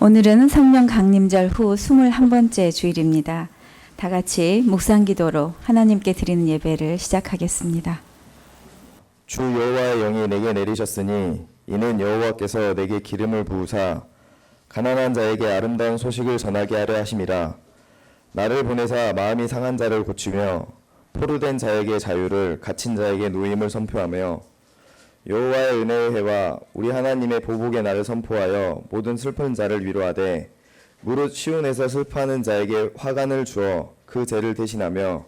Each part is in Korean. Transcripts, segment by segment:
오늘은 성령 강림절 후 21번째 주일입니다. 다 같이 묵상기도로 하나님께 드리는 예배를 시작하겠습니다. 주 여호와의 영이 내게 내리셨으니 이는 여호와께서 내게 기름을 부으사 가난한 자에게 아름다운 소식을 전하게 하려 하심이라. 나를 보내사 마음이 상한 자를 고치며 포로된 자에게 자유를, 갇힌 자에게 노임을 선포하며 여호와의 은혜의 해와 우리 하나님의 보복의 날을 선포하여 모든 슬픈 자를 위로하되 무릇 시온에서 슬퍼하는 자에게 화관을 주어 그 죄를 대신하며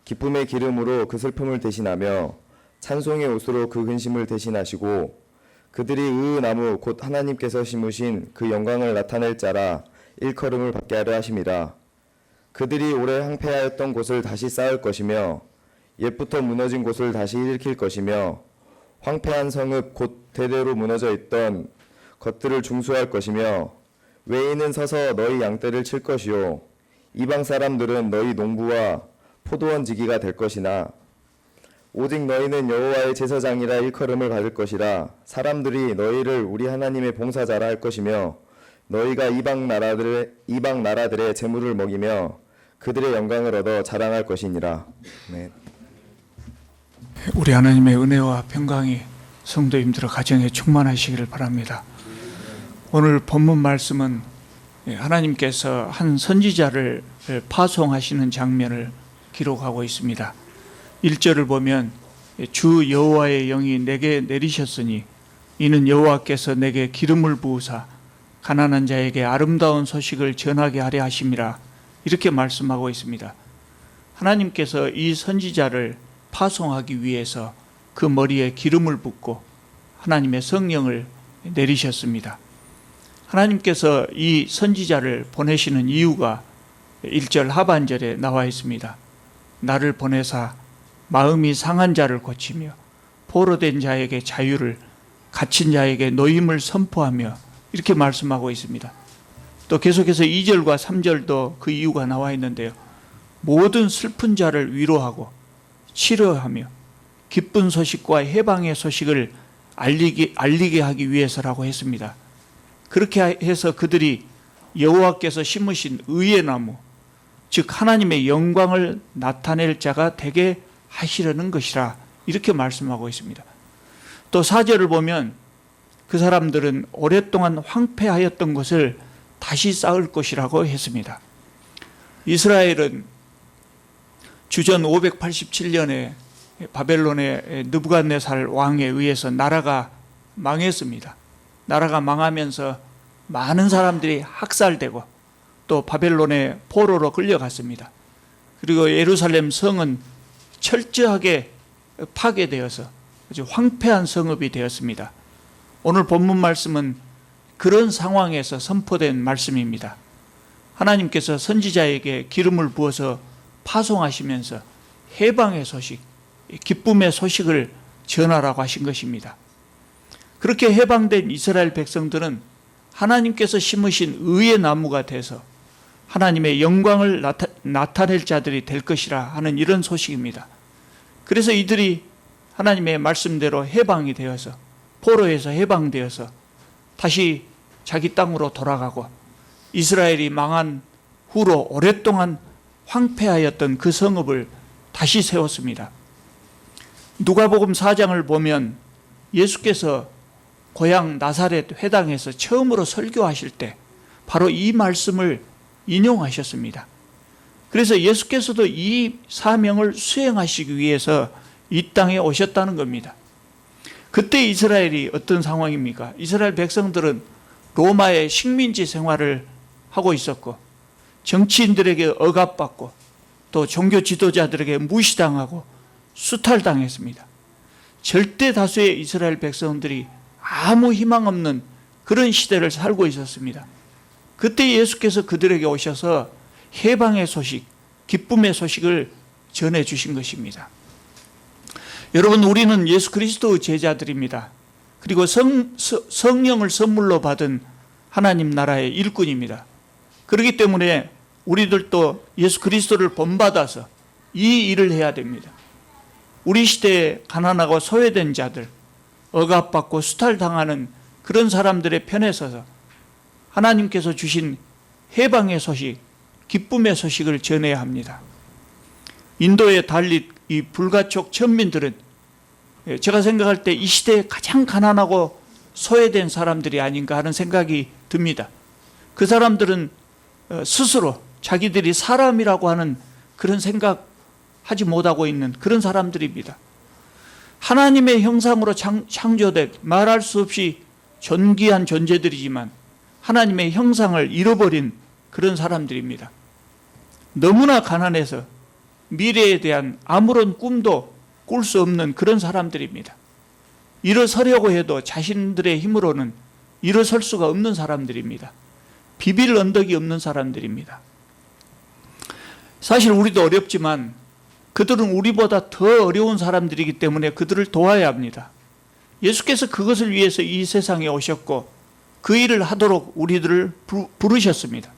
기쁨의 기름으로 그 슬픔을 대신하며 찬송의 옷으로 그 근심을 대신하시고 그들이 나무 곧 하나님께서 심으신 그 영광을 나타낼 자라 일컬음을 받게 하려 하심이라. 그들이 오래 황폐하였던 곳을 다시 쌓을 것이며 옛부터 무너진 곳을 다시 일으킬 것이며 황폐한 성읍 곧 대대로 무너져 있던 것들을 중수할 것이며 외인은 서서 너희 양떼를 칠 것이요 이방 사람들은 너희 농부와 포도원 지기가 될 것이나 오직 너희는 여호와의 제사장이라 일컬음을 받을 것이라. 사람들이 너희를 우리 하나님의 봉사자라 할 것이며 너희가 이방 나라들의 재물을 먹이며 그들의 영광을 얻어 자랑할 것이니라. 네. 우리 하나님의 은혜와 평강이 성도님들의 가정에 충만하시기를 바랍니다. 오늘 본문 말씀은 하나님께서 한 선지자를 파송하시는 장면을 기록하고 있습니다. 1절을 보면 주 여호와의 영이 내게 내리셨으니 이는 여호와께서 내게 기름을 부으사 가난한 자에게 아름다운 소식을 전하게 하려 하심이라, 이렇게 말씀하고 있습니다. 하나님께서 이 선지자를 파송하기 위해서 그 머리에 기름을 붓고 하나님의 성령을 내리셨습니다. 하나님께서 이 선지자를 보내시는 이유가 1절 하반절에 나와 있습니다. 나를 보내사 마음이 상한 자를 고치며 포로된 자에게 자유를, 갇힌 자에게 노임을 선포하며, 이렇게 말씀하고 있습니다. 또 계속해서 2절과 3절도 그 이유가 나와 있는데요. 모든 슬픈 자를 위로하고 치료하며 기쁜 소식과 해방의 소식을 알리게 하기 위해서라고 했습니다. 그렇게 해서 그들이 여호와께서 심으신 의의 나무, 즉 하나님의 영광을 나타낼 자가 되게 하시려는 것이라, 이렇게 말씀하고 있습니다. 또 4절을 보면 그 사람들은 오랫동안 황폐하였던 것을 다시 쌓을 것이라고 했습니다. 이스라엘은 주전 587년에 바벨론의 느부갓네살 왕에 의해서 나라가 망했습니다. 나라가 망하면서 많은 사람들이 학살되고 또 바벨론의 포로로 끌려갔습니다. 그리고 예루살렘 성은 철저하게 파괴되어서 아주 황폐한 성읍이 되었습니다. 오늘 본문 말씀은 그런 상황에서 선포된 말씀입니다. 하나님께서 선지자에게 기름을 부어서 파송하시면서 해방의 소식, 기쁨의 소식을 전하라고 하신 것입니다. 그렇게 해방된 이스라엘 백성들은 하나님께서 심으신 의의 나무가 돼서 하나님의 영광을 나타낼 자들이 될 것이라 하는 이런 소식입니다. 그래서 이들이 하나님의 말씀대로 해방이 되어서, 포로에서 해방되어서 다시 자기 땅으로 돌아가고 이스라엘이 망한 후로 오랫동안 황폐하였던 그 성읍을 다시 세웠습니다. 누가복음 4장을 보면 예수께서 고향 나사렛 회당에서 처음으로 설교하실 때 바로 이 말씀을 인용하셨습니다. 그래서 예수께서도 이 사명을 수행하시기 위해서 이 땅에 오셨다는 겁니다. 그때 이스라엘이 어떤 상황입니까? 이스라엘 백성들은 로마의 식민지 생활을 하고 있었고 정치인들에게 억압받고 또 종교 지도자들에게 무시당하고 수탈당했습니다. 절대 다수의 이스라엘 백성들이 아무 희망 없는 그런 시대를 살고 있었습니다. 그때 예수께서 그들에게 오셔서 해방의 소식, 기쁨의 소식을 전해주신 것입니다. 여러분, 우리는 예수 그리스도의 제자들입니다. 그리고 성령을 선물로 받은 하나님 나라의 일꾼입니다. 그렇기 때문에 우리들도 예수 그리스도를 본받아서 이 일을 해야 됩니다. 우리 시대에 가난하고 소외된 자들, 억압받고 수탈당하는 그런 사람들의 편에 서서 하나님께서 주신 해방의 소식, 기쁨의 소식을 전해야 합니다. 인도의 달리 이 불가촉 천민들은 제가 생각할 때 이 시대에 가장 가난하고 소외된 사람들이 아닌가 하는 생각이 듭니다. 그 사람들은 스스로 자기들이 사람이라고 하는 그런 생각하지 못하고 있는 그런 사람들입니다. 하나님의 형상으로 창조된 말할 수 없이 존귀한 존재들이지만 하나님의 형상을 잃어버린 그런 사람들입니다. 너무나 가난해서 미래에 대한 아무런 꿈도 꿀 수 없는 그런 사람들입니다. 일어서려고 해도 자신들의 힘으로는 일어설 수가 없는 사람들입니다. 비빌 언덕이 없는 사람들입니다. 사실 우리도 어렵지만 그들은 우리보다 더 어려운 사람들이기 때문에 그들을 도와야 합니다. 예수께서 그것을 위해서 이 세상에 오셨고 그 일을 하도록 우리들을 부르셨습니다.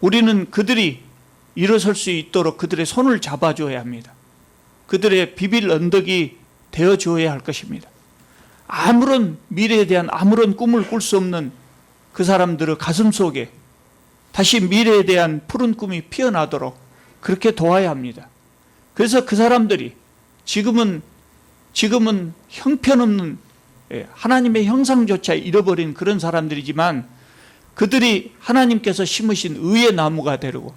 우리는 그들이 일어설 수 있도록 그들의 손을 잡아줘야 합니다. 그들의 비빌 언덕이 되어줘야 할 것입니다. 아무런 미래에 대한 아무런 꿈을 꿀 수 없는 그 사람들의 가슴 속에 다시 미래에 대한 푸른 꿈이 피어나도록 그렇게 도와야 합니다. 그래서 그 사람들이 지금은 형편없는 하나님의 형상조차 잃어버린 그런 사람들이지만 그들이 하나님께서 심으신 의의 나무가 되고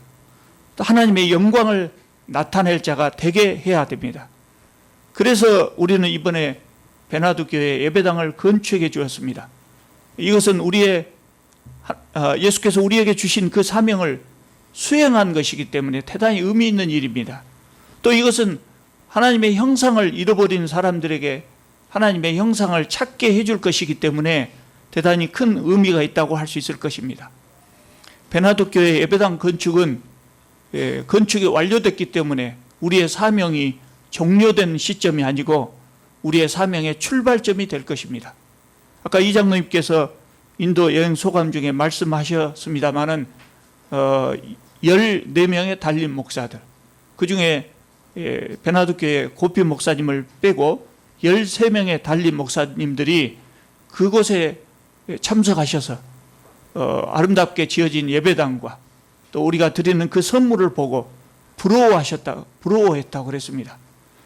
또 하나님의 영광을 나타낼 자가 되게 해야 됩니다. 그래서 우리는 이번에 베나두 교회 예배당을 건축해 주었습니다. 이것은 예수께서 우리에게 주신 그 사명을 수행한 것이기 때문에 대단히 의미 있는 일입니다. 또 이것은 하나님의 형상을 잃어버린 사람들에게 하나님의 형상을 찾게 해줄 것이기 때문에 대단히 큰 의미가 있다고 할 수 있을 것입니다. 베나두 교회 예배당 건축은 건축이 완료됐기 때문에 우리의 사명이 종료된 시점이 아니고 우리의 사명의 출발점이 될 것입니다. 아까 이 장로님께서 인도 여행 소감 중에 말씀하셨습니다마는 14명의 달림 목사들, 그 중에 베나두 교회 고피 목사님을 빼고 13명의 달림 목사님들이 그곳에 참석하셔서 아름답게 지어진 예배당과 또 우리가 드리는 그 선물을 보고 부러워했다고 그랬습니다.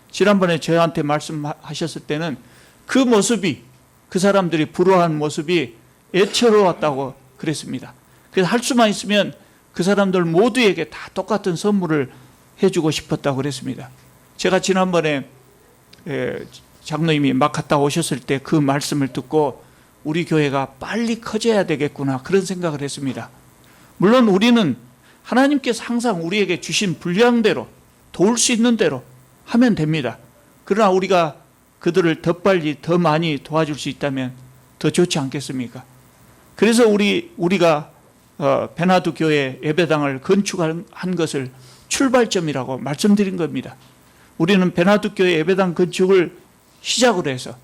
지난번에 저한테 말씀하셨을 때는 그 모습이, 그 사람들이 부러워한 모습이 애처로웠다고 그랬습니다. 그래서 할 수만 있으면 그 사람들 모두에게 다 똑같은 선물을 해주고 싶었다고 그랬습니다. 제가 지난번에 장로님이 막 갔다 오셨을 때 그 말씀을 듣고 우리 교회가 빨리 커져야 되겠구나 그런 생각을 했습니다. 물론 우리는 하나님께서 항상 우리에게 주신 분량대로 도울 수 있는 대로 하면 됩니다. 그러나 우리가 그들을 더 빨리 더 많이 도와줄 수 있다면 더 좋지 않겠습니까? 그래서 우리가 베나두 교회 예배당을 건축한 것을 출발점이라고 말씀드린 겁니다. 우리는 베나두 교회 예배당 건축을 시작으로 해서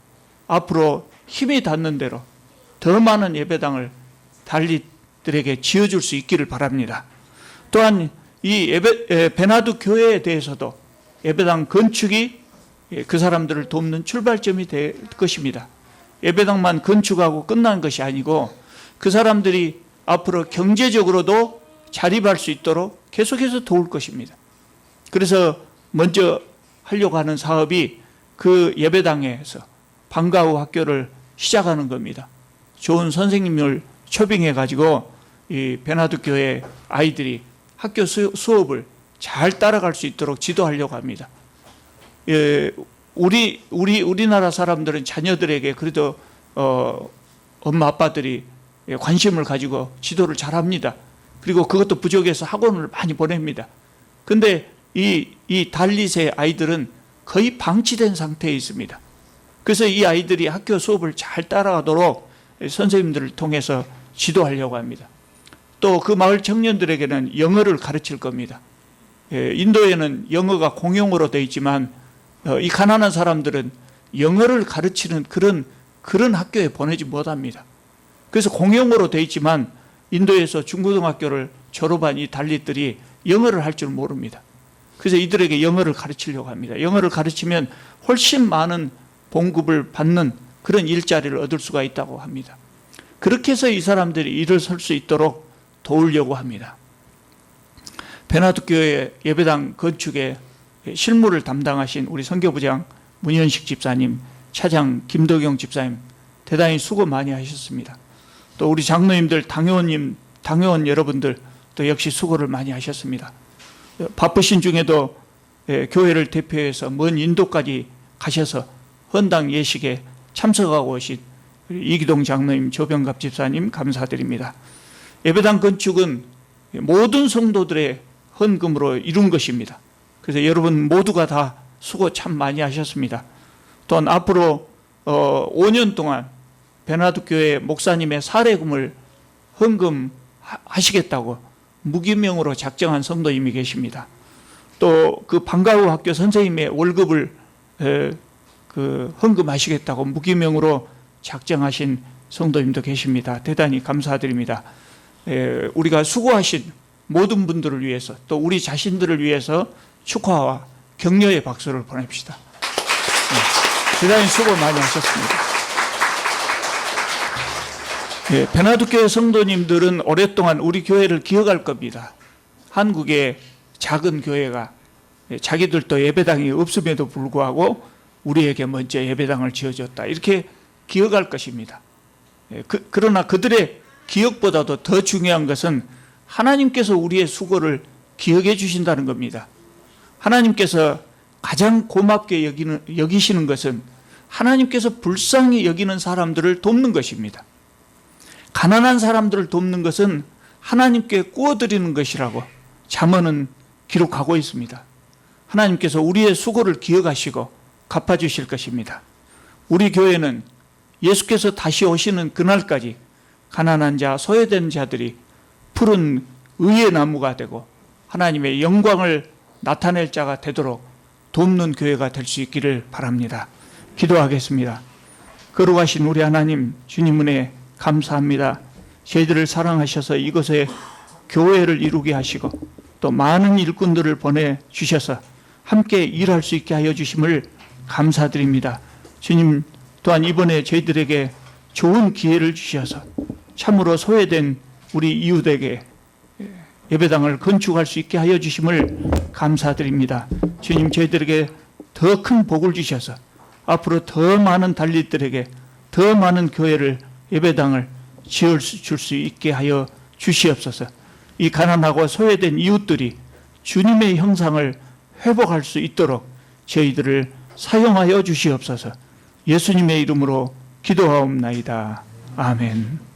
앞으로 힘이 닿는 대로 더 많은 예배당을 달리들에게 지어줄 수 있기를 바랍니다. 또한 이 베나두 교회에 대해서도 예배당 건축이 그 사람들을 돕는 출발점이 될 것입니다. 예배당만 건축하고 끝난 것이 아니고 그 사람들이 앞으로 경제적으로도 자립할 수 있도록 계속해서 도울 것입니다. 그래서 먼저 하려고 하는 사업이 그 예배당에서 방과 후 학교를 시작하는 겁니다. 좋은 선생님을 초빙해 가지고 이 베나두 교회 아이들이 학교 수업을 잘 따라갈 수 있도록 지도하려고 합니다. 우리나라 사람들은 자녀들에게 그래도 엄마 아빠들이 관심을 가지고 지도를 잘합니다. 그리고 그것도 부족해서 학원을 많이 보냅니다. 근데 이 달리세 아이들은 거의 방치된 상태에 있습니다. 그래서 이 아이들이 학교 수업을 잘 따라가도록 선생님들을 통해서 지도하려고 합니다. 또 그 마을 청년들에게는 영어를 가르칠 겁니다. 인도에는 영어가 공용어로 되어 있지만 이 가난한 사람들은 영어를 가르치는 그런 학교에 보내지 못합니다. 그래서 공용어로 되어 있지만 인도에서 중고등학교를 졸업한 이 달리들이 영어를 할 줄 모릅니다. 그래서 이들에게 영어를 가르치려고 합니다. 영어를 가르치면 훨씬 많은 봉급을 받는 그런 일자리를 얻을 수가 있다고 합니다. 그렇게 해서 이 사람들이 일을 설 수 있도록 도우려고 합니다. 베나두교회 예배당 건축에 실무를 담당하신 우리 선교부장 문현식 집사님, 차장 김덕영 집사님 대단히 수고 많이 하셨습니다. 또 우리 장로님들, 당회원 여러분들 또 역시 수고를 많이 하셨습니다. 바쁘신 중에도 교회를 대표해서 먼 인도까지 가셔서 헌당 예식에 참석하고 오신 이기동 장로님, 조병갑 집사님 감사드립니다. 예배당 건축은 모든 성도들의 헌금으로 이룬 것입니다. 그래서 여러분 모두가 다 수고 참 많이 하셨습니다. 또한 앞으로 5년 동안 베나두교회 목사님의 사례금을 헌금하시겠다고 무기명으로 작정한 성도님이 계십니다. 또 그 방과후 학교 선생님의 월급을 헌금하시겠다고 무기명으로 작정하신 성도님도 계십니다. 대단히 감사드립니다. 우리가 수고하신 모든 분들을 위해서 또 우리 자신들을 위해서 축하와 격려의 박수를 보냅시다. 대단히 수고 많이 하셨습니다. 베나두교회 성도님들은 오랫동안 우리 교회를 기억할 겁니다. 한국의 작은 교회가 자기들도 예배당이 없음에도 불구하고 우리에게 먼저 예배당을 지어줬다, 이렇게 기억할 것입니다. 그러나 그들의 기억보다도 더 중요한 것은 하나님께서 우리의 수고를 기억해 주신다는 겁니다. 하나님께서 가장 고맙게 여기시는 것은 하나님께서 불쌍히 여기는 사람들을 돕는 것입니다. 가난한 사람들을 돕는 것은 하나님께 구워드리는 것이라고 잠언은 기록하고 있습니다. 하나님께서 우리의 수고를 기억하시고 갚아주실 것입니다. 우리 교회는 예수께서 다시 오시는 그날까지 가난한 자, 소외된 자들이 푸른 의의 나무가 되고 하나님의 영광을 나타낼 자가 되도록 돕는 교회가 될 수 있기를 바랍니다. 기도하겠습니다. 거룩하신 우리 하나님, 주님 은혜 감사합니다. 저희들을 사랑하셔서 이곳에 교회를 이루게 하시고 또 많은 일꾼들을 보내주셔서 함께 일할 수 있게 하여 주심을 감사드립니다. 주님, 또한 이번에 저희들에게 좋은 기회를 주셔서 참으로 소외된 우리 이웃에게 예배당을 건축할 수 있게 하여 주심을 감사드립니다. 주님, 저희들에게 더 큰 복을 주셔서 앞으로 더 많은 달릿들에게 더 많은 교회를, 예배당을 지을 줄 수 있게 하여 주시옵소서. 이 가난하고 소외된 이웃들이 주님의 형상을 회복할 수 있도록 저희들을 사용하여 주시옵소서. 예수님의 이름으로 기도하옵나이다. 아멘.